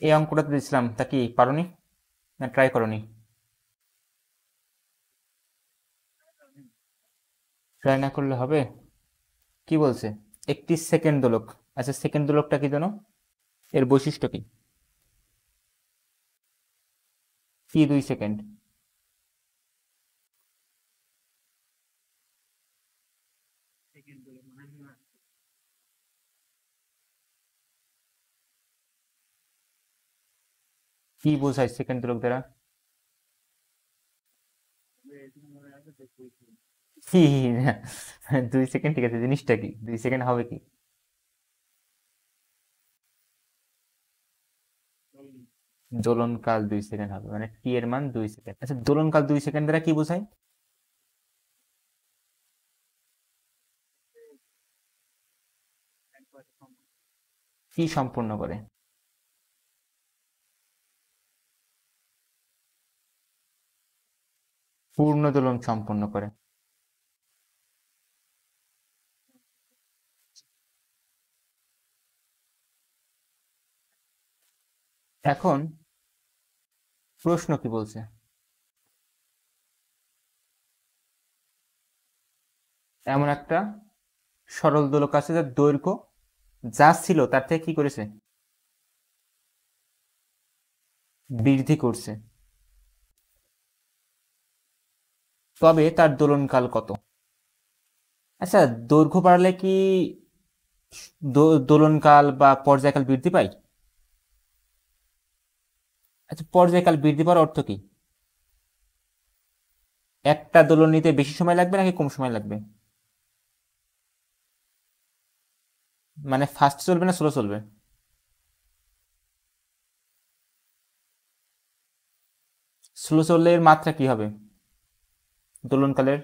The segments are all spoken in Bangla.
এই অঙ্কটা তো দিয়েছিলাম, তা কি পারোনি না ট্রাই করোনি? ট্রাই না করলে হবে? কি বলছে? একটি সেকেন্ড দোলক। আচ্ছা, সেকেন্ড দোলকটা কি জানো? এর বৈশিষ্ট্য কি? কি 2 সেকেন্ড? কি বোঝায় সেকেন্ড দোলক দ্বারা? কি? 2 সেকেন্ড ঠিক আছে, জিনিসটা কি 2 সেকেন্ড হবে কি? দোলনকাল 2 সেকেন্ড হবে, মানে টি এর মান 2 সেকেন্ড। আচ্ছা, দোলনকাল 2 সেকেন্ড দ্বারা কি বোঝায়? কি সম্পূর্ণ করে? পূর্ণ দোলন সম্পন্ন করে। এখন প্রশ্ন কি বলছে? এমন একটা সরল দোলক আছে যার দৈর্ঘ্য যা ছিল তার থেকে কি করেছে? বৃদ্ধি করছে। তবে তার দোলনকাল কত? আচ্ছা, দৈর্ঘ্য বাড়লে কি দোলনকাল বা পর্যায়কাল বৃদ্ধি পায়? আচ্ছা, পর্যায়কাল বৃদ্ধি পাওয়ার অর্থ কি? একটা দোলন নিতে বেশি সময় লাগবে নাকি কম সময় লাগবে? মানে ফাস্ট চলবে না স্লো চলবে? স্লো চললে এর মাত্রা কি হবে দোলনকালের?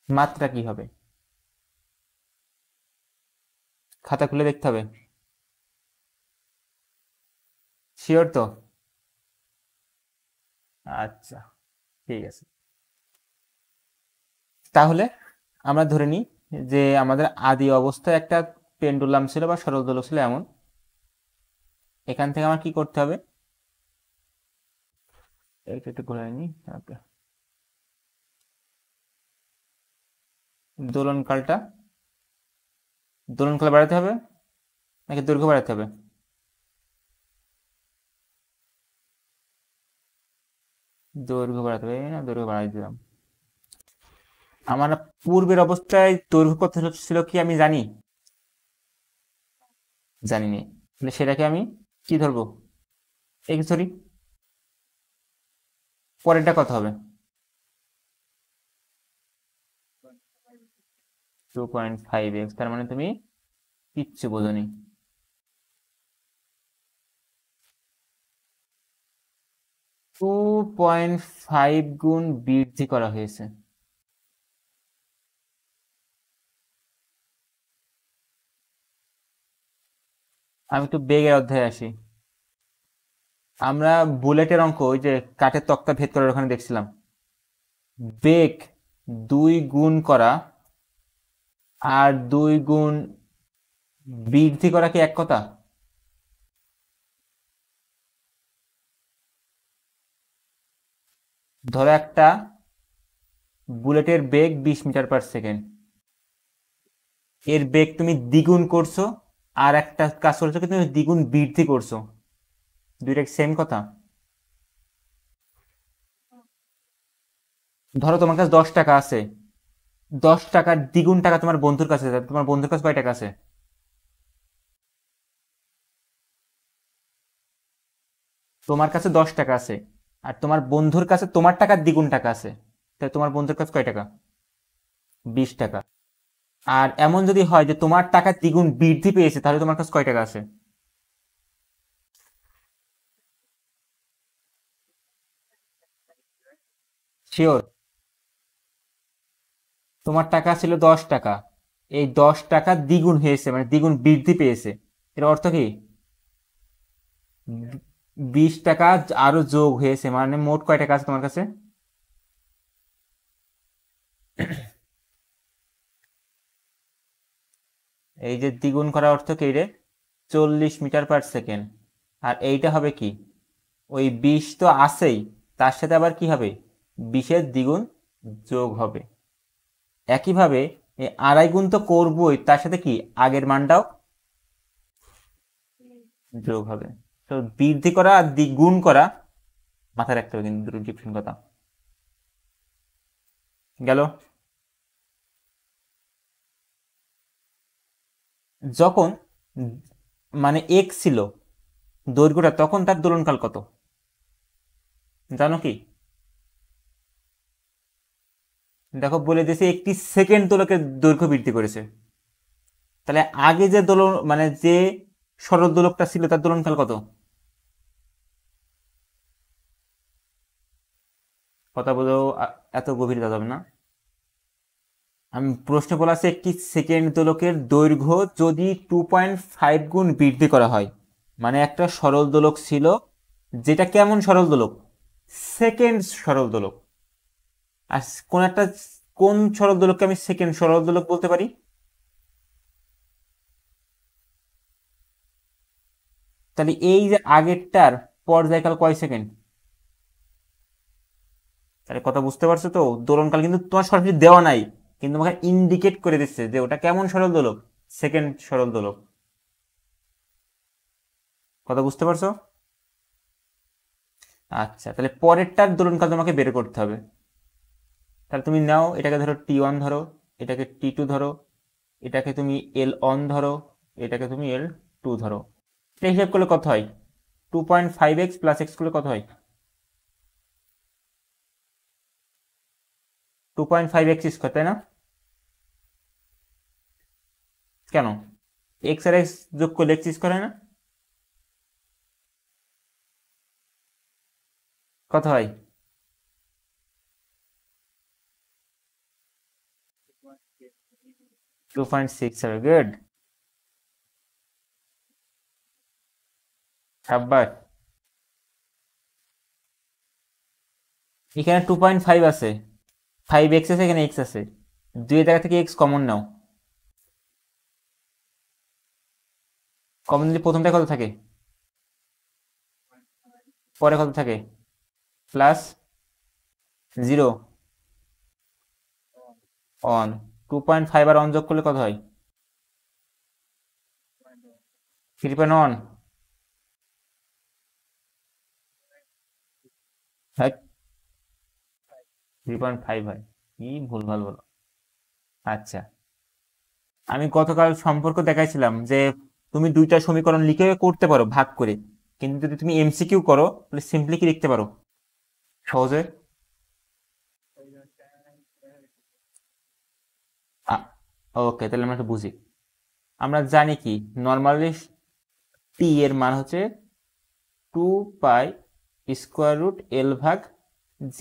মাত্রা কি হবে? খাতা খুলে দেখতে হবে। শিওর তো? আচ্ছা, ঠিক আছে। তাহলে আমরা ধরে নিই যে আমাদের আদি অবস্থায় একটা পেন্ডুলাম ছিল বা সরল দোলক ছিল এমন। এখান থেকে আমার কি করতে হবে? এটা একটু ঘুরে নিই। দোলনকালটা, দোলনকাল বাড়াতে হবে নাকি দৈর্ঘ্য বাড়াতে হবে? দৈর্ঘ্য বাড়াতে হবে না, দৈর্ঘ্য বাড়াই দিলাম। আমার পূর্বের অবস্থায় দৈর্ঘ্য কত ছিল কি আমি জানি? জানি না। তাহলে সেটাকে আমি কি ধরবো? এক্স ধরি। পরেরটা কত হবে? 2.5x। তার মানে তুমি কিচ্ছু বোঝোনি। 2.5 গুণ বৃদ্ধি করা হয়েছে। আমি একটু বেগের অধ্যায়ে আসি। আমরা বুলেটের অঙ্ক, ওই যে কাঠের তক্তা ভেদ করার ওখানে দেখছিলাম, বেগ 2 গুণ করা আর 2 গুণ বৃদ্ধি করা কি এক কথা? ধরো একটা বুলেটের বেগ 20 মিটার/সেকেন্ড, এর বেগ তুমি দ্বিগুণ করছো, আর একটা কাজ করছো কি তুমি দ্বিগুণ বৃদ্ধি করছো। দুইটা সেম কথা? ধরো তোমার কাছে 10 টাকা আছে, 10 টাকার দ্বিগুণ টাকা তোমার বন্ধুর কাছে আছে। তোমার বন্ধুর কাছে কয় টাকা আছে? তোমার কাছে 10 টাকা আছে, আর তোমার বন্ধুর কাছে তোমার টাকার দ্বিগুণ টাকা আছে। তাহলে তোমার বন্ধুর কাছে কয় টাকা? 20 টাকা। আর এমন যদি হয় যে তোমার টাকা দ্বিগুণ বৃদ্ধি পেয়েছে, তাহলে তোমার কাছে কয় টাকা আছে? শিওর? তোমার টাকা ছিল 10 টাকা, এই 10 টাকা দ্বিগুণ হয়েছে, মানে দ্বিগুণ বৃদ্ধি পেয়েছে। এর অর্থ কি? 20 টাকা আরো যোগ হয়েছে, মানে মোট কয় টাকা আছে তোমার কাছে? এই যে দ্বিগুণ করা অর্থ কি রে, 40 মিটার পার সেকেন্ড। আর এইটা হবে কি, ওই 20 তো আছেই, তার সাথে আবার কি হবে, 20-এর দ্বিগুণ যোগ হবে। একইভাবে এই আড়াই গুণ তো করবোই, তার সাথে কি আগের মানটাও যোগ হবে। তো বৃদ্ধি করা আর দ্বিগুণ করা মাথায় রাখতে হবে, কিন্তু দুটো ডিফারেন্ট কথা। গেল। যখন মানে এক ছিল দৈর্ঘ্যটা, তখন তার দোলনকাল কত জানো কি? দেখো বলে দিয়েছে 1 সেকেন্ড দোলকের দৈর্ঘ্য বৃদ্ধি করেছে। তাহলে আগে যে দোলন মানে যে সরল দোলকটা ছিল তার দোলনকাল কত? কথা বলো, এত গভীর যাবে না। আমি প্রশ্ন বলা আছে 1 সেকেন্ড দোলকের দৈর্ঘ্য যদি 2.5 গুণ বৃদ্ধি করা হয়, মানে একটা সরল দোলক ছিল, যেটা কেমন সরল দোলক, সেকেন্ড সরল দোলক। আর কোন সরল দোলককে আমি সেকেন্ড সরল দোলক বলতে পারি? তাহলে এই যে আগেরটার পর্যায়কাল কয় সেকেন্ড? তাহলে কথা বুঝতে পারছো তো, দোলনকাল কিন্তু তোমার সরাসরি দেওয়া নাই, কিন্তু তোমাকে ইন্ডিকেট করে দিচ্ছে যে ওটা কেমন সরল দোলক, সেকেন্ড সরল দোলক। কথা বুঝতে পারছো? আচ্ছা, তাহলে পরেরটার দোলনকাল তোমাকে বের করতে হবে। তাহলে তুমি নাও, এটাকে ধরো T1 ধরো, এটাকে T2 ধরো, এটাকে তুমি L1 ধরো, এটাকে তুমি L2 ধরো। এটা হিসাব করলে কত হয়? 2.5x প্লাস x করলে কত হয়? 2.5x স্কোয়ার, তাই না? কেন, x আর x যোগ করলে x স্কোয়ার হয় না? কত হয়? 2.6, গুড, সাব্বাস। এখানে 2.5 আছে, 5x আছে, এখানে x আছে, দুই জায়গা থেকে x কমন নাও। কমন দিলে প্রথমটা কত থাকে, পরে কত থাকে? Plus 0 on. 2.5 আর অন যোগ করলে কত হয়? 3.1। হ্যাঁ, 3.5 হয়, কি ভুলভাল বলো। আচ্ছা, আমি গতকাল সম্পর্ক দেখাইছিলাম যে তুমি দুইটা সমীকরণ লিখে করতে পারো ভাগ করে, কিন্তু যদি তুমি এমসিকিউ করো তাহলে সিম্পলি কি লিখতে পারো সহজে? ওকে, তাহলে আমরা একটু বুঝি। আমরা জানি কি, নর্মালি টি এর মান হচ্ছে 2π√L/g,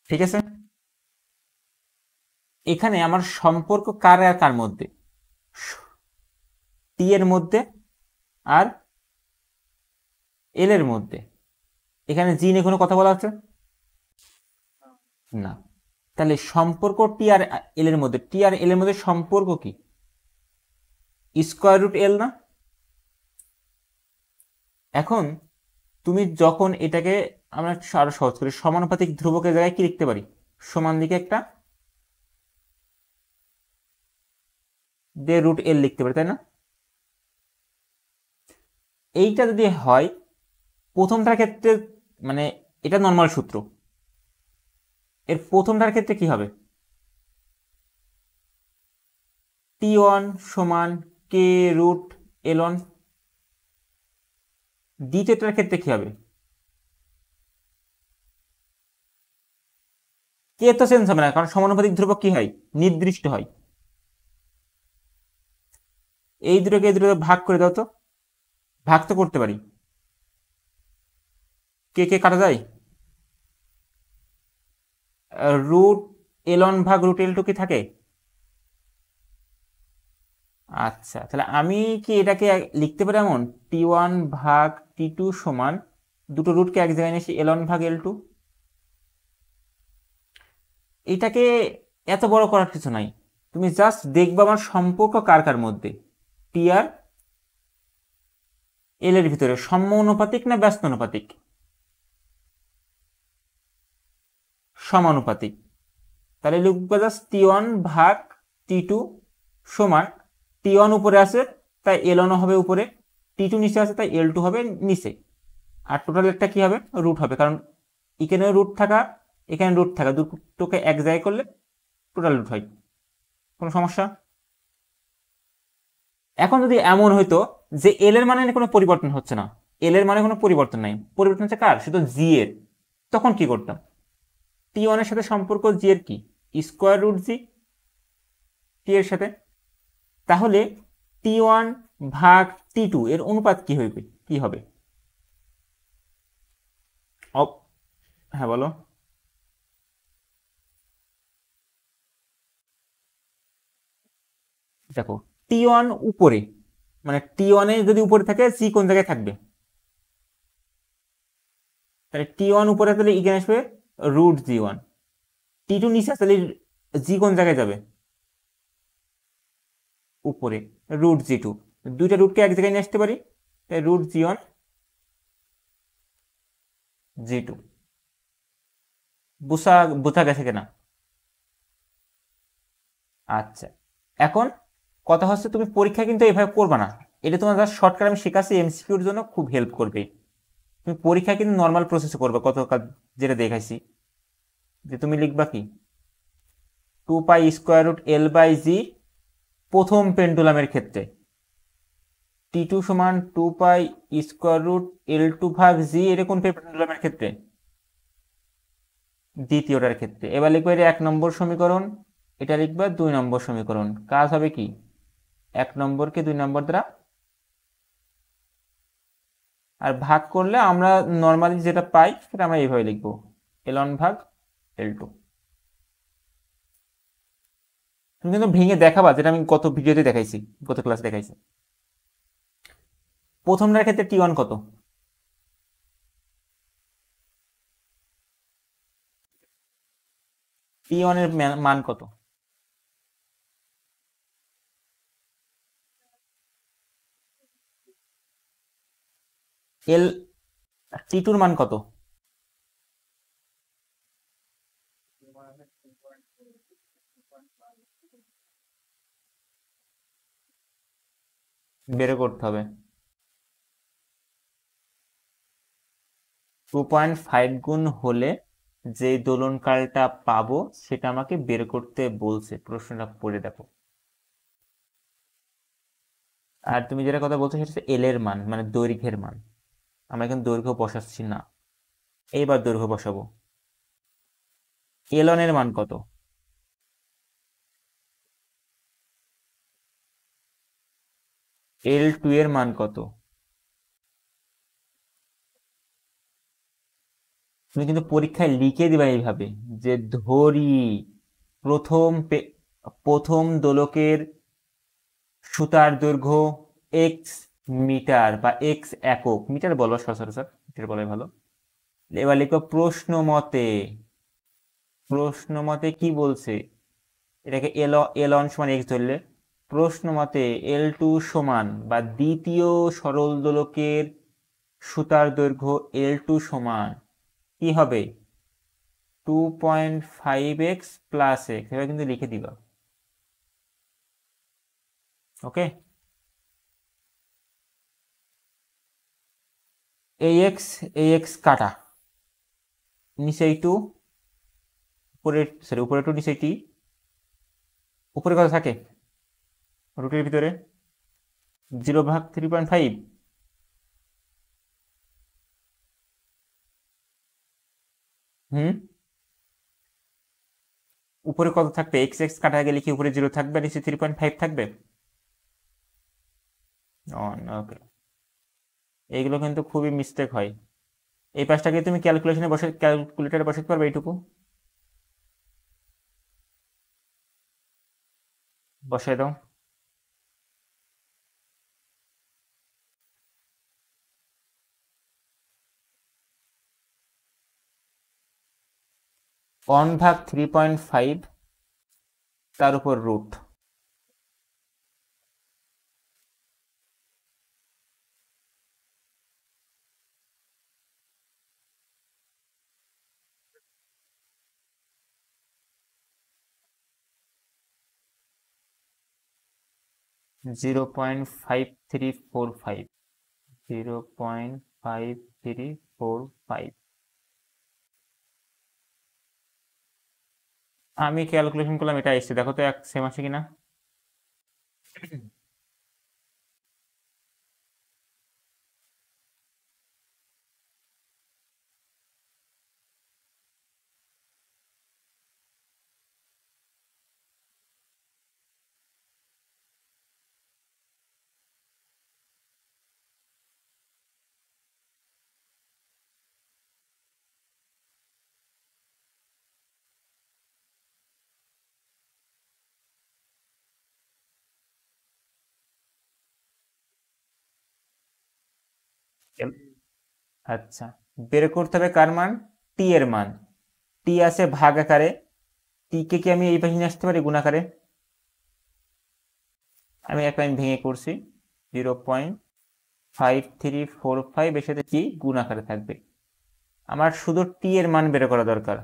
ঠিক আছে? এখানে আমার সম্পর্ক কার আর কার মধ্যে, টি এর মধ্যে আর এল এর মধ্যে। এখানে জি নিয়ে কোনো কথা বলা হচ্ছে না। তাহলে সম্পর্ক টি আর এল এর মধ্যে, টি আর এল এর মধ্যে সম্পর্ক কি, √L না? এখন তুমি যখন এটাকে আমরা আরো সহজ করি, সমানুপাতিক ধ্রুবকের জায়গায় কি লিখতে পারি, সমান দিকে একটা √L লিখতে পারি, তাই না? এইটা যদি হয় প্রথমটার ক্ষেত্রে, মানে এটা নর্মাল সূত্র, এর প্রথমটার ক্ষেত্রে কি হবে, T1 সমান k√L1। দ্বিতীয়টার ক্ষেত্রে কি হবে, কে তো চেঞ্জ হবে না, কারণ সমানুপাতিক ধ্রুবক কি হয়, নির্দিষ্ট হয়। এই দুটোকে এই দুটো ভাগ করে দাও তো, ভাগ তো করতে পারি, কে কে কাটা যায়, √L1/√L2 কি থাকে? আচ্ছা, তাহলে আমি কি এটাকে লিখতে পারি এমন, T1/T2 সমান দুটো রুটকে এক জায়গায় নিয়ে L1/L2। এটাকে এত বড় করার কিছু নাই, তুমি জাস্ট দেখবে আমার সম্পর্ক কার কার মধ্যে, টি আর এল এর ভিতরে সমানুপাতিক না ব্যস্তানুপাতিক? সমানুপাতিক। তাহলে লিখবো জাস্ট টি1 ভাগ টি2 সমান টি1 উপরে আছে তাই এল1 হবে উপরে, টি2 নিচে আছে তাই এল2 হবে নিচে, আর টোটাল একটা কি হবে, রুট হবে, কারণ এখানে রুট থাকা এখানে রুট থাকা দুটোকে এক জায়গায় করলে টোটাল রুট হয়। কোনো সমস্যা? এখন যদি এমন হইতো যে এল এর মানে কোনো পরিবর্তন হচ্ছে না, এল এর মানে কোনো পরিবর্তন নাই, পরিবর্তন হচ্ছে কার, শুধু জি এর, তখন কি করতাম? টি1 এর সাথে সম্পর্ক জি এর কি, স্কোয়ার রুট জি টি এর সাথে। তাহলে টি1 ভাগ টি2 এর অনুপাত কি হইবে, কি হবে? হ্যাঁ বলো। দেখো টি1 উপরে, মানে টি1 এ যদি উপরে থাকে জি কোন জায়গায় থাকবে, তাহলে টি1 উপরে তাহলে এখানে আসবে রুট জি1, টি2 নিচে তাহলে জি কোন জায়গায় যাবে, উপরে, রুট জি2, দুইটা রুটকে এক জায়গায় নিয়ে আসতে পারি, তাই রুট জি1 জি2। বুঝা বোঝা গেছে কিনা? আচ্ছা, এখন কথা হচ্ছে তুমি পরীক্ষা কিন্তু এভাবে করবে না, এটা তোমার জাস্ট শর্টকাট আমি শেখাচ্ছি, এমসিকিউর জন্য খুব হেল্প করবে। তুমি পরীক্ষা কিন্তু নর্মাল প্রসেসে করবে, কত যেটা দেখাইছি, যে তুমি লিখবা কি 2 pi square root L by G প্রথম পেন্ডুলামের ক্ষেত্রে, টি2 সমান 2 পাই স্কোয়ার রুট এল2 ভাগ জি, এটা কোন পেন্ডুলামের ক্ষেত্রে, দ্বিতীয়টার ক্ষেত্রে। এবার লিখবা এটা 1 নম্বর সমীকরণ, এটা লিখবা 2 নম্বর সমীকরণ। কাজ হবে কি, 1 নম্বরকে 2 নম্বর দ্বারা, আর ভাগ করলে আমরা নর্মালি যেটা পাই সেটা আমরা এইভাবে লিখবো, এল1 ভাগ এল2। তুমি কিন্তু ভেঙে দেখাবা, যেটা আমি গত ভিডিওতে দেখাইছি, গত ক্লাসে দেখাইছি। প্রথমটার ক্ষেত্রে টি1 কত, টি1 এর মান কত, এল টি2 এর মান কত, বের করতে হবে। 2.5 গুণ হলে যে দোলনকালটা পাবো সেটা আমাকে বের করতে বলছে, প্রশ্নটা পড়ে দেখো। আর তুমি যেটা কথা বলছো সেটা হচ্ছে এল এর মান, মানে দৈর্ঘ্যের মান। আমরা এখন দৈর্ঘ্য বসাচ্ছি না, এইবার দৈর্ঘ্য বসাবো। এল1 এর মান কত, এল2 এর মান কত? তুমি কিন্তু পরীক্ষায় লিখে দিবা এইভাবে, যে ধরি প্রথম দোলকের সুতার দৈর্ঘ্য এক্স মিটার বা এক্স একক, মিটার বলো সচরাচর, মিটার বলাই ভালো। এবার লিখো প্রশ্ন মতে কি বলছে, এটাকে এল1 সমান এক্স ধরলে, প্রশ্ন মতে এল2 সমান বা দ্বিতীয় সরল দোলকের সুতার দৈর্ঘ্য এল2 সমান কি হবে, 2.5x প্লাস এক্স, এবার কিন্তু লিখে দিবা। ওকে, এই এক্স কাটা, নিচে টু, উপরে টু নিচে টি, উপরে কত থাকে রুটের ভিতরে, 0/3.5, হুম, উপরে কত থাকবে, এক্স এক্স কাটা গেলে কি উপরে 0 থাকবে, নিচে 3.5 থাকবে। ওকে, এইগুলো কিন্তু খুবই মিস্টেক হয়। এই পাশটাকে তুমি ক্যালকুলেটারে বসাতে পারবে, এইটুকু বসাই দাও। ওয়ান ভাগ 3.5 তার উপর root. Zero point five three four five 0.5345। আমি ক্যালকুলেশন করলাম, এটা এসছে, দেখো তো এক সেম আছে কিনা। আচ্ছা, বের করতে হবে কার মান? টি এর মান। টি আছে ভাগ আকারে, টি কে কি আমি এই পাশে নিয়ে আসতে পারি গুণ আকারে? আমি এক লাইন ভেঙে করছি, 0.5345 এর সাথে টি গুণ আকারে থাকবে। আমার শুধু টি এর মান বের করা দরকার।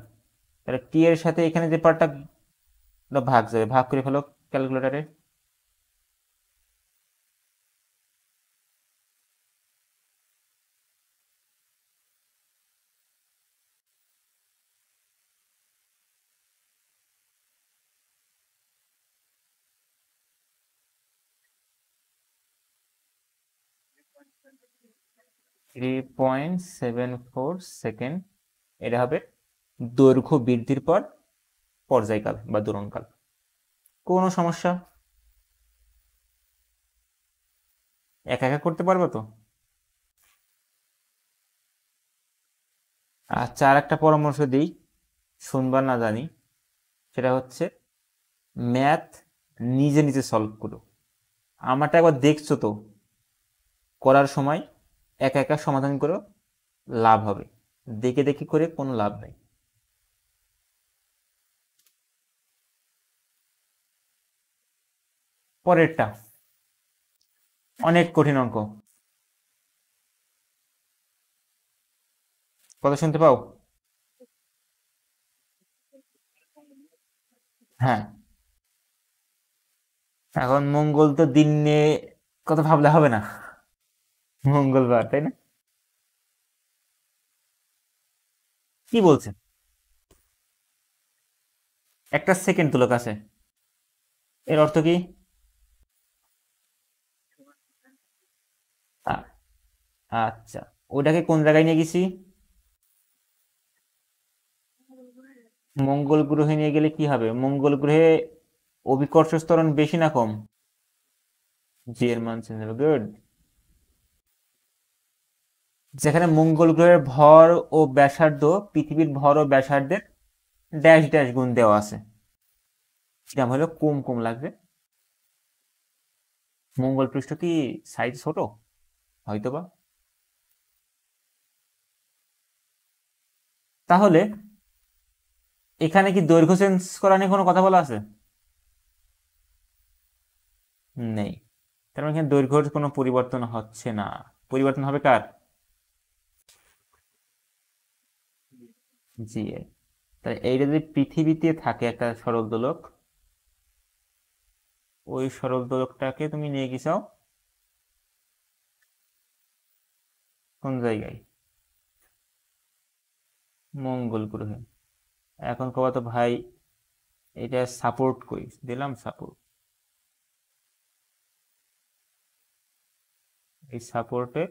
তাহলে টি এর সাথে এখানে যে পার্টটা ভাগ যাবে, ভাগ করে ফেলো ক্যালকুলেটারে। 3.74 সেকেন্ড। এটা হবে দৈর্ঘ্য বৃদ্ধির পর পর্যায়কাল বা দূরণকাল। কোনো সমস্যা? একা একা করতে পারবো তো? আচ্ছা, আর একটা পরামর্শ দিই, শুনবার না জানি, সেটা হচ্ছে ম্যাথ নিজে নিজে সলভ করো। আমারটা একবার দেখছো তো, করার সময় একা একা সমাধান করো, লাভ হবে। দেখে দেখে করে কোনো লাভ নেই। পরেরটা অনেক কঠিন অঙ্ক। কথা শুনতে পাও? হ্যাঁ। এখন মঙ্গল তো দিন নিয়ে কথা ভাবলে হবে না, মঙ্গলবার, তাই না? কি বলছে? একটা সেকেন্ড তুলো কাছে, এর অর্থ কি? আ- আচ্ছা, ওটাকে কোন জায়গায় নিয়ে গেছি? মঙ্গল গ্রহে নিয়ে গেলে কি হবে? মঙ্গল গ্রহে অভিকর্ষ ত্বরণ বেশি না কম? জি এর মান চেঞ্জ হবে, গুড। যেখানে মঙ্গল গ্রহের ভর ও ব্যাসার্ধ পৃথিবীর ভর ও ব্যাসার্ধের ড্যাশ ড্যাশ গুণ দেওয়া আছে, সেটা হলো কম কম লাগবে। মঙ্গল পৃষ্ঠ কি সাইজ ছোট? হয়তোবা। তাহলে এখানে কি দৈর্ঘ্য চেঞ্জ করা নিয়ে কোনো কথা বলা আছে? নেই। তার মানে এখানে দৈর্ঘ্যের কোনো পরিবর্তন হচ্ছে না। পরিবর্তন হবে কার? জি এর। তাহলে এইটা যদি পৃথিবীতে থাকে একটা সরল দোলক, ওই সরল দোলকটাকে তুমি নিয়ে গেছাও কোন জায়গায়? মঙ্গল গ্রহে। এখন কবা তো ভাই, এটা সাপোর্ট কই দিলাম? সাপোর্ট, এই সাপোর্টে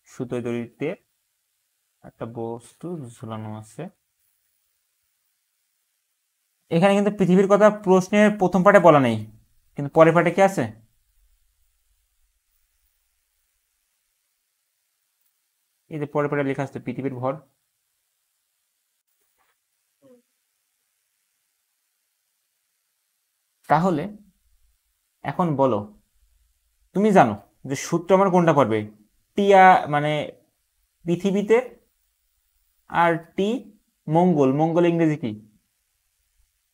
সুতো দড়িতে একটা বস্তু ঝুলানো আছে। এখানে কিন্তু পৃথিবীর কথা প্রশ্নের প্রথম পার্টে বলা নেই, কিন্তু পরের পার্টে কি আছে? এই যে পরের পার্টে লেখা আছে পৃথিবীর ভর। তাহলে এখন বলো, তুমি জানো যে সূত্র আমার কোনটা পড়বে? টিয়া মানে পৃথিবীতে, আর টি মঙ্গল। মঙ্গল ইংরেজি কি?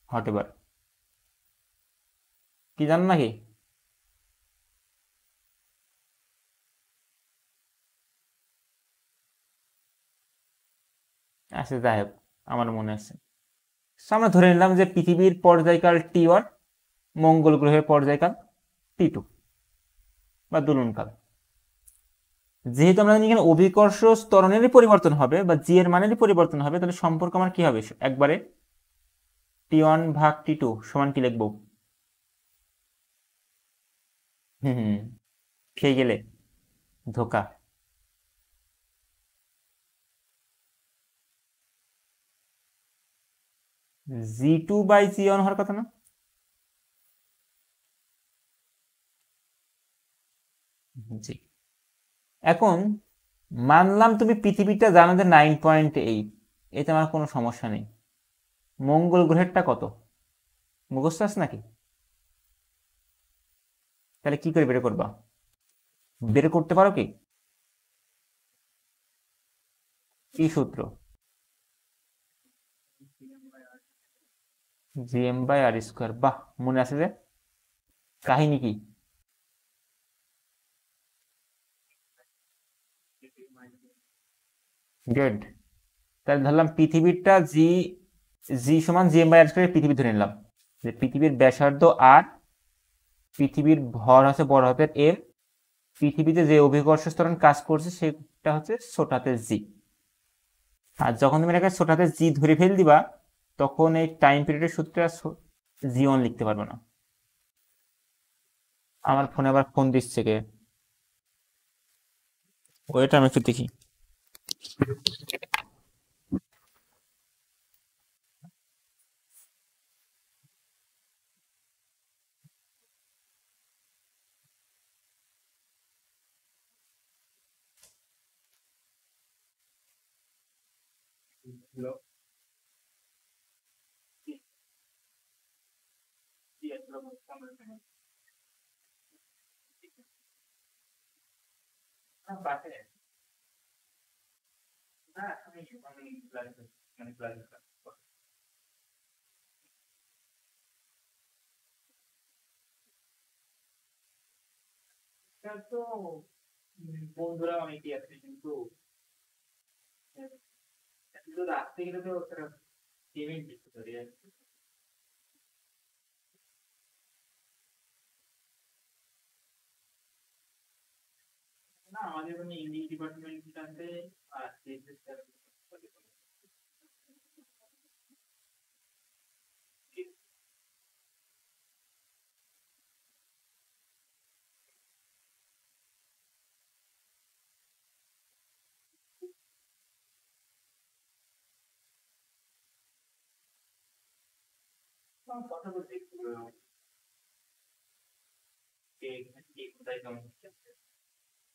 Hot ever. কি জানো নাকি? আচ্ছা যাই হোক, আমার মনে আছে। আমরা ধরে নিলাম যে পৃথিবীর পর্যায়কাল T1, মঙ্গল গ্রহের পর্যায়কাল T2 বা দোলনকাল। যেহেতু আমরা জানি এখানে অভিকর্ষ ত্বরণেরই পরিবর্তন হবে বা জি এর মানেরই পরিবর্তন হবে, তাহলে সম্পর্ক আমার কি হবে একবারে? T1 ভাগ T2 সমান কি লিখবো? হুম, খেয়ে গেলে ধোকা। G2/G1 হওয়ার কথা না? জি। এখন মানলাম তুমি পৃথিবীটা জানো যে 9.8, এতে আমার কোনো সমস্যা নেই। মঙ্গল গ্রহেরটা কত মুখস্থ আছে নাকি? তাহলে কি করে বের করবা? বের করতে পারো কি? কি সূত্র? Gm/r²। বাহ, মনে আছে যে। কাহিনী কি? গুড। তাহলে ধরলাম পৃথিবীরটা জি, জি সমান Gm/r², পৃথিবী ধরে নিলাম যে পৃথিবীর ব্যাসার্ধ আর, পৃথিবীর ভর হচ্ছে বড় হাতের এম, পৃথিবীতে যে অভিকর্ষ ত্বরণ কাজ করছে সেটা হচ্ছে ছোট হাতের জি। আর যখন তুমি এটাকে ছোট হাতের জি ধরে ফেল দিবা, তখন এই টাইম পিরিয়ডের সূত্রে G1 লিখতে পারবে না। আমার ফোনে আবার ফোন দিচ্ছে কে? ওইটা আমি একটু দেখি। তো বন্ধুরা অনেকেই আছে, কিন্তু রাত্রে গেলে তো পেমেন্ট দিতে পারি। না, আমাদের ওখানে ইংলিশ ডিপার্টমেন্ট আছে আর কথা বলতে একটু কে কোথায় কেমন হচ্ছে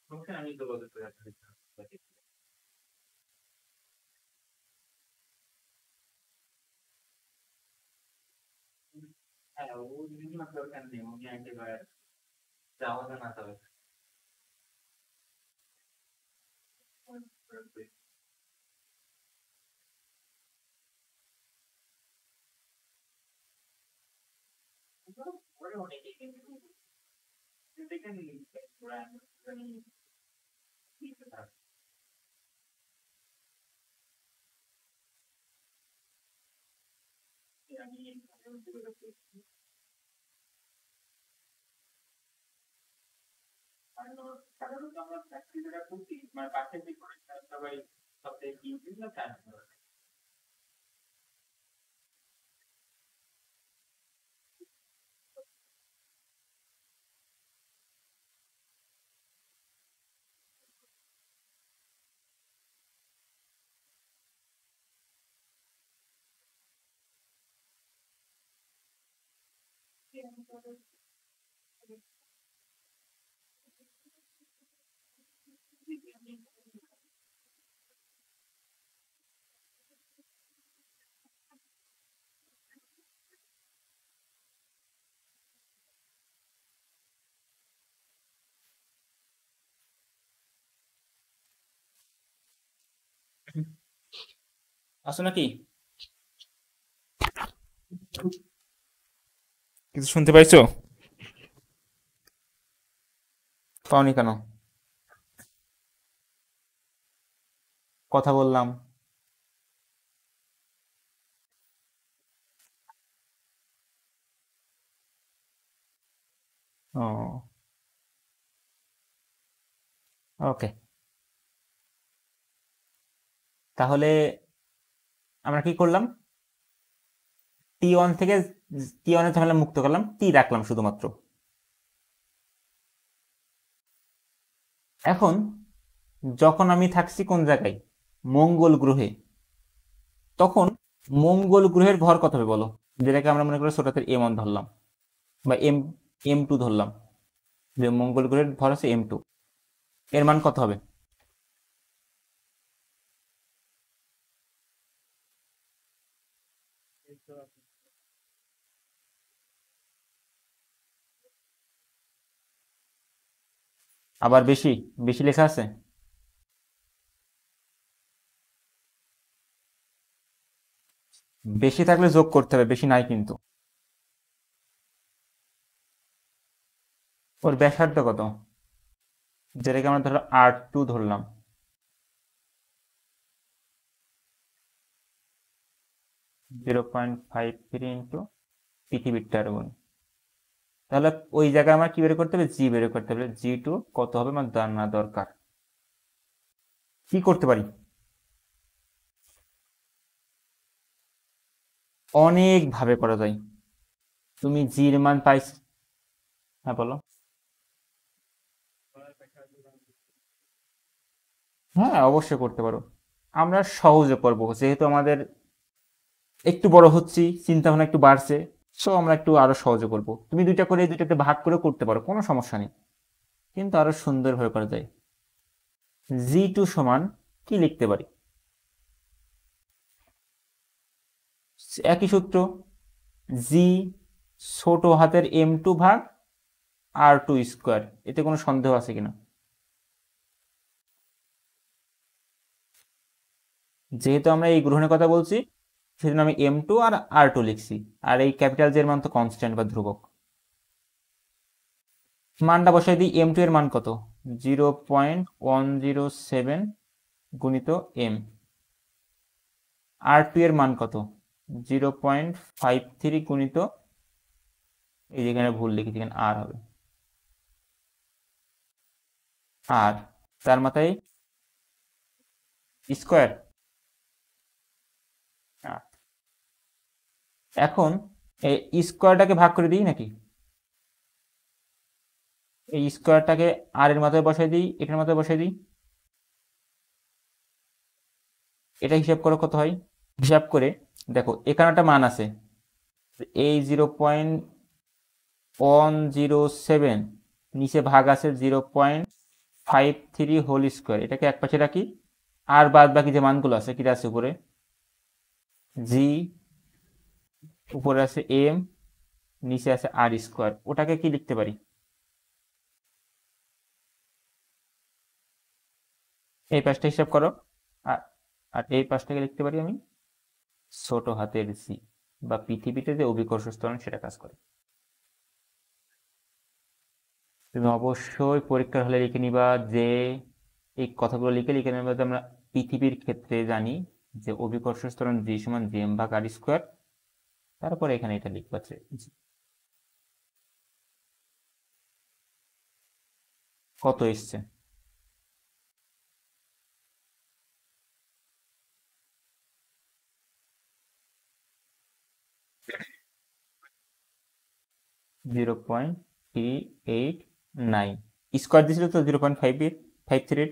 সমস্যা, আমি যোগাযোগ করে আপনাদের সাথে। হ্যাঁ, ও বিভিন্ন দরকার নেই, উনি একেবারে যাওয়া না তবে পরে অনেকে কিন্তু দেখেন আমি সাধারণত আমরা চাকরিটা করছি মানে পাশে যে পরীক্ষা সবাই সপ্তাহে কি বিভিন্ন কাজ করে। আসো নাকি? কিছু শুনতে পাইছো? পাওনি কেন? কথা বললাম। ও, ওকে। তাহলে আমরা কি করলাম? T1 থেকে T1 এর ঝামেলা মুক্ত করলাম, টি রাখলাম শুধুমাত্র। এখন যখন আমি থাকছি কোন জায়গায়, মঙ্গল গ্রহে, তখন মঙ্গল গ্রহের ভর কত হবে বলো? যেটাকে আমরা মনে করি ছোট M1 ধরলাম, বা M2 ধরলাম, যে মঙ্গল গ্রহের ভর আছে M2, এর মান কত হবে? আবার বেশি বেশি লেখা আছে? বেশি থাকলে যোগ করতে হবে, বেশি নাই কিন্তু। ওর ব্যাসার্ধ কত? যেটাকে আমরা ধরো R2 ধরলাম, 0.53 ইন্টু পৃথিবীর টার্বন। তাহলে ওই জায়গায় আমার কি বের করতে হবে? জি বের করতে হবে। G2 কত হবে আমার জানা দরকার। কি করতে পারি? অনেক ভাবে করা যায়। তুমি জির মান পাইছ? হ্যাঁ বলো। হ্যাঁ, অবশ্যই করতে পারো। আমরা সহজে করবো, যেহেতু আমাদের একটু বড় হচ্ছি, চিন্তা ভাবনা একটু বাড়ছে, সো আমরা একটু আরো সহজে করব। তুমি দুইটা করে দুইটাতে ভাগ করে করতে পারো, কোনো সমস্যা নেই, কিন্তু আরো সুন্দরভাবে করা যায়। G2 সমান কি লিখতে পারি? একই সূত্র, জি ছোট হাতের M2 ভাগ R2 স্কোয়ার। এতে কোনো সন্দেহ আছে কিনা? যেহেতু আমরা এই গ্রহণের কথা বলছি, সেজন্য আমি M2 আর R2 লিখছি। আর এই ক্যাপিটাল জি এর মান তো কনস্ট্যান্ট বা ধ্রুবক। মানটা বসাই দিই। M2 এর মান কত? 0.107 গুণিত M। R2 এর মান কত? 0.53 গুণিত, এই যেখানে ভুল লিখেছি, এখানে আর হবে, আর তার মাথায় স্কোয়ার। এখন এই স্কোয়ারটাকে ভাগ করে দিই নাকি? এই স্কোয়ারটাকে আর এর মাথায় বসাই দিই, এটার মাথায় বসাই দিই। এটা হিসাব করো কত হয়। হিসাব করে দেখো, এখানে একটা মান আছে, এই 0.107, নিচে ভাগ আছে 0.53 হোল স্কোয়ার। এটাকে এক পাশে রাখি, আর বাদ বাকি যে মানগুলো আছে, কি আছে উপরে? জি, উপরে আছে M, নিচে আছে আর স্কোয়ার। ওটাকে কি লিখতে পারি? এই পাশটা হিসাব করো, আর আর এই পাশটাকে লিখতে পারি আমি ছোট হাতের জি, বা পৃথিবীতে যে অভিকর্ষ ত্বরণ সেটা কাজ করে। তুমি অবশ্যই পরীক্ষার হলে লিখে নিবা যে এই কথাগুলো লিখে লিখে নেবা যে আমরা পৃথিবীর ক্ষেত্রে জানি যে অভিকর্ষ ত্বরণ জি সমান জিএম ভাগ আর স্কোয়ার। তারপরে এখানে এটা লিখবা যে কত এসছে। 0.389 স্কোয়ার দিয়েছিল তো, 0.553।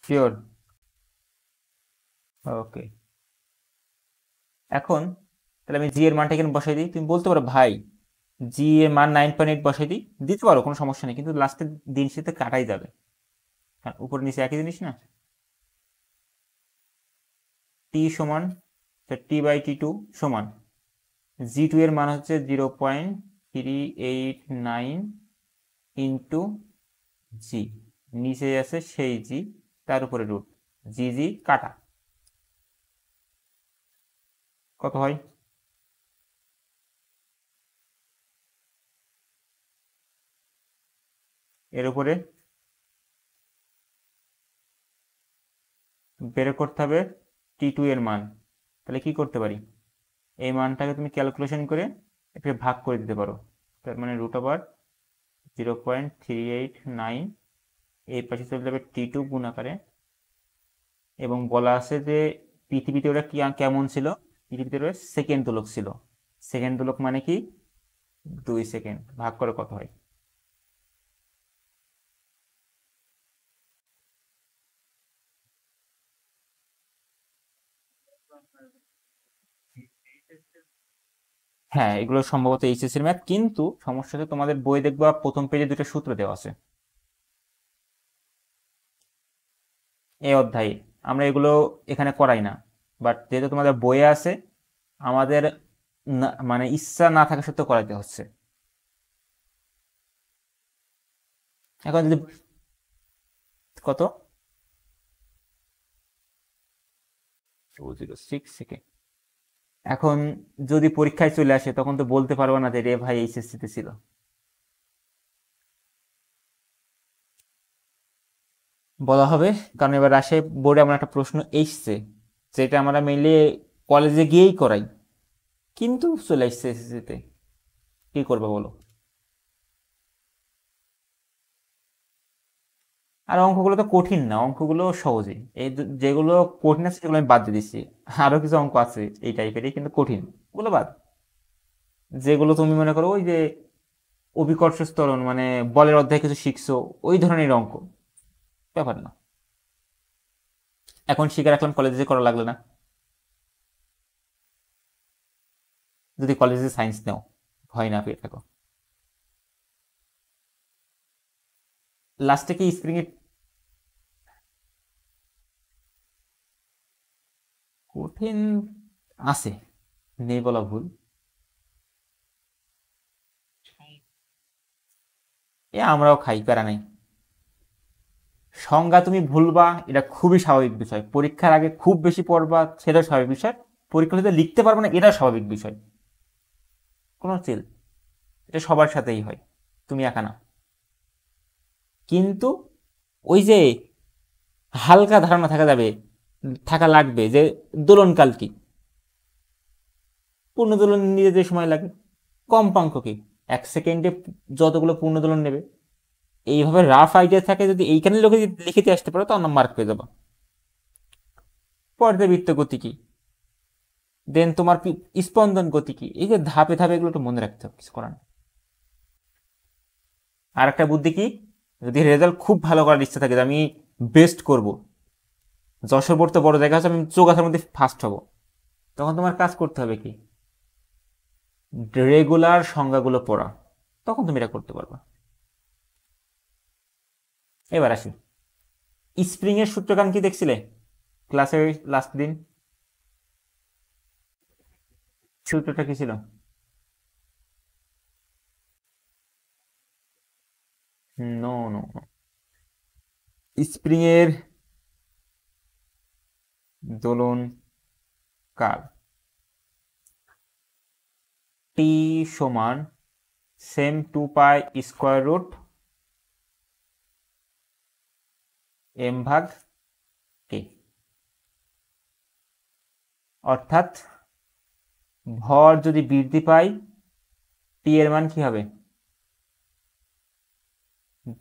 শিওর? ওকে। এখন তাহলে আমি জি এর মানটা এখানে বসাই দিই। তুমি বলতে পারো ভাই জি এর মান 9.8 বসাই দিই, দিতে পারো, কোনো সমস্যা নেই, কিন্তু লাস্টের দিন সাথে কাটাই যাবে, কারণ উপর নিচে একই জিনিস না। টি সমান, T/T2 সমান G2 এর মান হচ্ছে 0.389 ইন্টু জি, নিচে আছে সেই জি, তার উপরে রুট, জি জি কাটা, কত হয়? এর উপরে বের করতে হবে T2 এর মান। তাহলে কি করতে পারি, এই মানটাকে তুমি ক্যালকুলেশন করে একটু ভাগ করে দিতে পারো। তার মানে √0.389 এই পাশে চলে যাবে T2 গুণ আকারে। এবং বলা আছে যে পৃথিবীতে ওরা কেমন ছিল, পৃথিবীতে ওরা সেকেন্ড দোলক ছিল। সেকেন্ড দোলক মানে কি, 2 সেকেন্ড, ভাগ করে কত হয়। হ্যাঁ, এগুলো সম্ভবত এইচএসসি এর ম্যাথ, কিন্তু সমস্যা হচ্ছে তোমাদের বই দেখবা প্রথম পেজে দুটো সূত্র দেওয়া আছে এই অধ্যায়ে। আমরা এগুলো এখানে করাই না, বাট যেহেতু তোমাদের বইয়ে আছে, আমাদের মানে ইচ্ছা না থাকা সত্ত্বেও করাইতে হচ্ছে। এখন যদি কত 206 সেকেন্ড, এখন যদি পরীক্ষায় চলে আসে তখন তো বলতে পারবো না যে রে ভাই এইচএসসি তে ছিল। বলা হবে, কারণ এবার আসে বোর্ডে এমন একটা প্রশ্ন এসছে যেটা আমরা মেনলি কলেজে গিয়েই করাই, কিন্তু চলে আসছে এসএসসি তে, কি করবো বলো। আর অঙ্কগুলো তো কঠিন না, অঙ্কগুলো সহজই। এই যেগুলো কঠিন আছে সেগুলো আমি বাদ দিয়ে দিচ্ছি। আরো কিছু অঙ্ক আছে এই টাইপেরই কিন্তু কঠিন, ওগুলো বাদ। যেগুলো তুমি মনে করো ওই যে অভিকর্ষ ত্বরণ মানে বলের অধ্যায় কিছু শিখছো, ওই ধরনের অঙ্ক, ব্যাপার না। এখন শিখে রাখলাম, কলেজে করা লাগলো না। যদি কলেজে সায়েন্স নাও, ভয় না পেয়ে থাকো। লাস্টে কি স্প্রিং এর কঠিন আছে, নেই বলা ভুল। এ আমরাও খাই, প্যারা নাই। সংজ্ঞা তুমি ভুলবা, এটা খুবই স্বাভাবিক বিষয়। পরীক্ষার আগে খুব বেশি পড়বা, সেটা স্বাভাবিক বিষয়। পরীক্ষা যদি লিখতে পারবো না, এটা স্বাভাবিক বিষয়, কোনো চিল। এটা সবার সাথেই হয়, তুমি একা না। কিন্তু ওই যে হালকা ধারণা থাকা লাগবে যে দোলনকাল কি, পূর্ণদোলন নিতে যে সময় লাগে, কম্পাঙ্ক কি, 1 সেকেন্ডে যতগুলো পূর্ণদোলন নেবে। এইভাবে রাফ আইডিয়া থাকে, যদি এইখানে লিখিতে আসতে পারো তখন মার্ক পেয়ে যাবা। পর্যাবৃত্ত গতি কি, দেন তোমার স্পন্দন গতি কি, এই যে ধাপে ধাপে এগুলো একটু মনে রাখতে হবে, কিছু করার। আর একটা বুদ্ধি কি, যদি রেজাল্ট খুব ভালো করার ইচ্ছা থাকে যে আমি বেস্ট করব, যশোর বোর্ড তো বড় জায়গা আছে, আমি চৌগাছার মধ্যে ফার্স্ট হব, তখন তোমার কাজ করতে হবে কি, রেগুলার সংজ্ঞাগুলো পড়া, তখন তুমি এটা করতে পারবা। এবার আসি, স্প্রিং এর সূত্রকান কি দেখছিলে ক্লাসের লাস্ট দিন? সূত্রটা কি ছিল? নো নো, স্প্রিং এর দোলন কাল টি সমান সেম 2π² m/k, অর্থাৎ ভর যদি বৃদ্ধি পায়, টি এর মান কি হবে,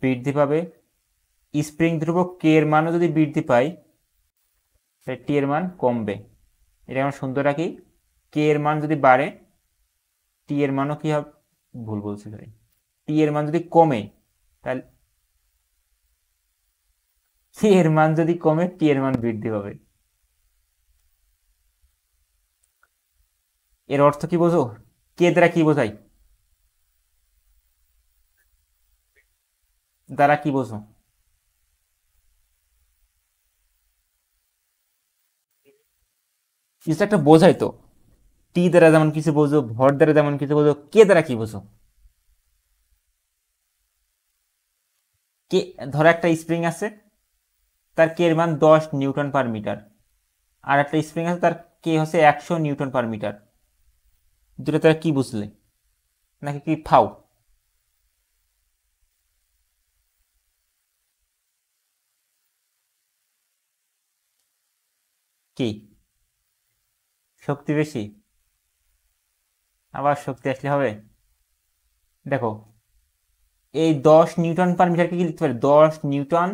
বৃদ্ধি পাবে। স্প্রিং ধ্রুবক কে এর মানও যদি বৃদ্ধি পায়, টি এর মান কমবে। এটা আমরা সুন্দর রাখি, কে এর মান যদি বাড়ে, টি এর মানও কি হবে, ভুল বলছি সরি, টি এর মান যদি কমে, তাহলে কে এর মান যদি কমে, টি এর মান বৃদ্ধি পাবে। এর অর্থ কি বোঝো, কে দ্বারা কি বোঝাই, দ্বারা কি বোঝো? কিছু একটা বোঝাই তো, টি দ্বারা যেমন কিছু বোঝো, ভর দ্বারা যেমন কিছু বোঝো, কে দ্বারা কি বোঝো? কে, ধরো একটা স্প্রিং আছে, তার কে এর মান 10 নিউটন/মিটার, আর একটা স্প্রিং আছে তার কে হচ্ছে 100 নিউটন/মিটার। দুটো তারা কি বুঝলে, নাকি কি ফাও? কি শক্তি বেশি? আবার শক্তি আসলে হবে? দেখো, এই 10 নিউটন পার মিটার কি লিখতে পারি? 10 নিউটন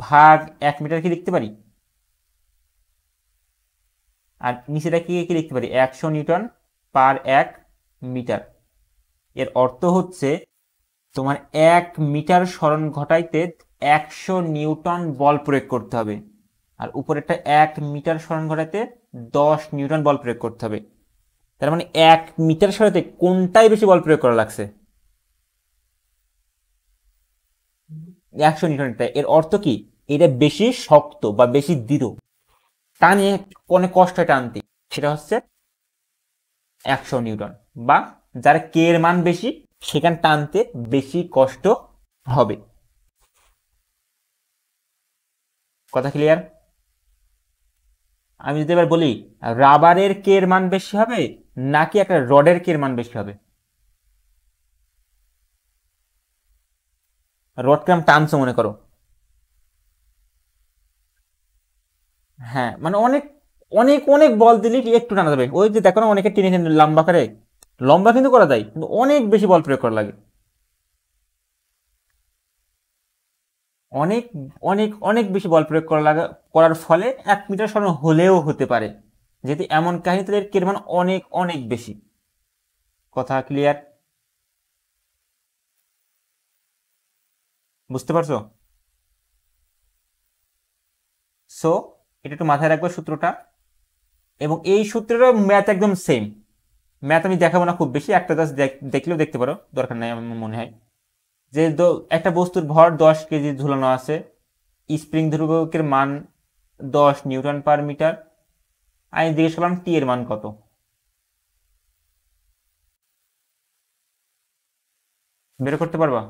ভাগ 1 মিটার কি লিখতে পারি? আর নিচেটা কি কি লিখতে পারি? 100 নিউটন পার 1 মিটার। এর অর্থ হচ্ছে তোমার 1 মিটার সরণ ঘটাইতে 100 নিউটন বল প্রয়োগ করতে হবে, আর উপরেরটা 1 মিটার সরণ ঘটাইতে 10 নিউটন বল প্রয়োগ করতে হবে। তার মানে 1 মিটার সরাতে কোনটাই বেশি বল প্রয়োগ করা লাগছে? 100 নিউটন। এর অর্থ কি? এটা বেশি শক্ত বা বেশি দৃঢ়, টানে অনেক কষ্ট হয় টানতে, সেটা হচ্ছে 100 নিউটন। বা যার কে এর মান বেশি সেখানে টানতে বেশি কষ্ট হবে। কথা ক্লিয়ার? আমি যদি এবার বলি রাবারের কে এর মান বেশি হবে নাকি একটা রডের কে এর মান বেশি হবে? রডকে আমি টানছো মনে করো, হ্যাঁ মানে অনেক অনেক অনেক বল দিলে একটু টানা যাবে। ওই যে দেখো না, অনেকে টেনে টেনে লম্বা করে, লম্বা কিন্তু করা যায়, কিন্তু অনেক বেশি বল প্রয়োগ করা লাগে। অনেক অনেক অনেক বেশি বল প্রয়োগ করা লাগা করার ফলে 1 মিটার সরানো হলেও হতে পারে। যেহেতু এমন কাহিনী, তাদের কের মান অনেক অনেক বেশি। কথা ক্লিয়ার? বুঝতে পারছো? সো এটা একটু মাথায় রাখবে সূত্রটা, এবং এই সূত্রেরও ম্যাথ একদম সেম। ম্যাথ আমি দেখাবো না খুব বেশি, একটা জাস্ট দেখলেও দেখতে পারো, দরকার নাই আমার মনে হয়। যে একটা বস্তুর ভর 10 কেজি ঝুলানো আছে, স্প্রিং ধ্রুবকের মান 10 নিউটন পার মিটার। আমি জিজ্ঞেস করলাম টি এর মান কত। বের করতে পারবা?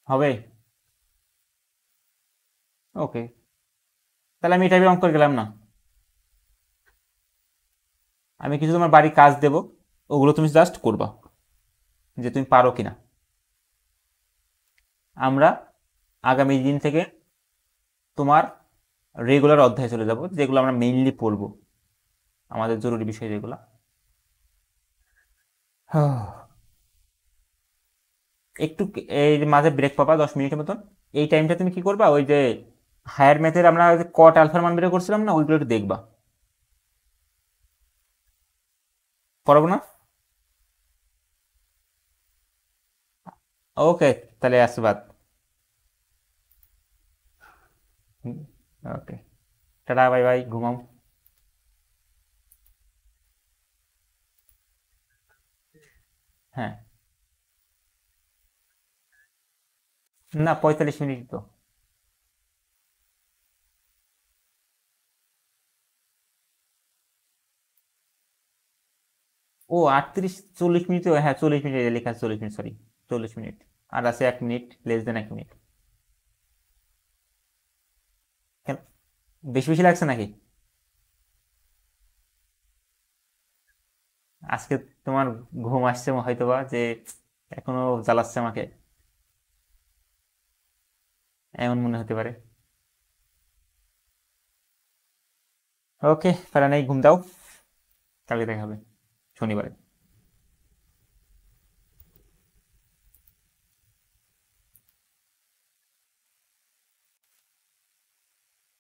হবে? ওকে, তাহলে আমি এটা অঙ্ক করে গেলাম না। আমি কিছু তোমার বাড়ির কাজ দেব, ওগুলো তুমি জাস্ট করবা, যে তুমি পারো কিনা। আমরা আগামী দিন থেকে তোমার রেগুলার অধ্যায়ে চলে যাব, যেগুলো আমরা মেইনলি পড়বো, আমাদের জরুরি বিষয় যেগুলো। একটু এই মাঝে ব্রেক পাবা 10 মিনিটের মতন। এই টাইমটা তুমি কি করবা, ওই যে হায়ার ম্যাথের আমরা কট আলফার মান বের করছিলাম না, ওইগুলো একটু দেখবা। পড়াবো না? ওকে, তাহলে আসবাদ। ওকে, টাটা, বাই বাই, ঘুমাও। হ্যাঁ, না 45 মিনিট তো। ও 38 40 মিনিট, হ্যাঁ 40 মিনিট লেখা আছে, 40 মিনিট, সরি 40 মিনিট। আর আছে 1 মিনিট, লেস দেন 1 মিনিট। কেন, বেশি বেশি লাগছে নাকি? আজকে তোমার ঘুম আসছে হয়তোবা, যে এখনো জ্বালাচ্ছে আমাকে, এমন মনে হতে পারে। ওকে, প্যারা নেই, ঘুম দাও, কালকে দেখা হবে শনিবারে।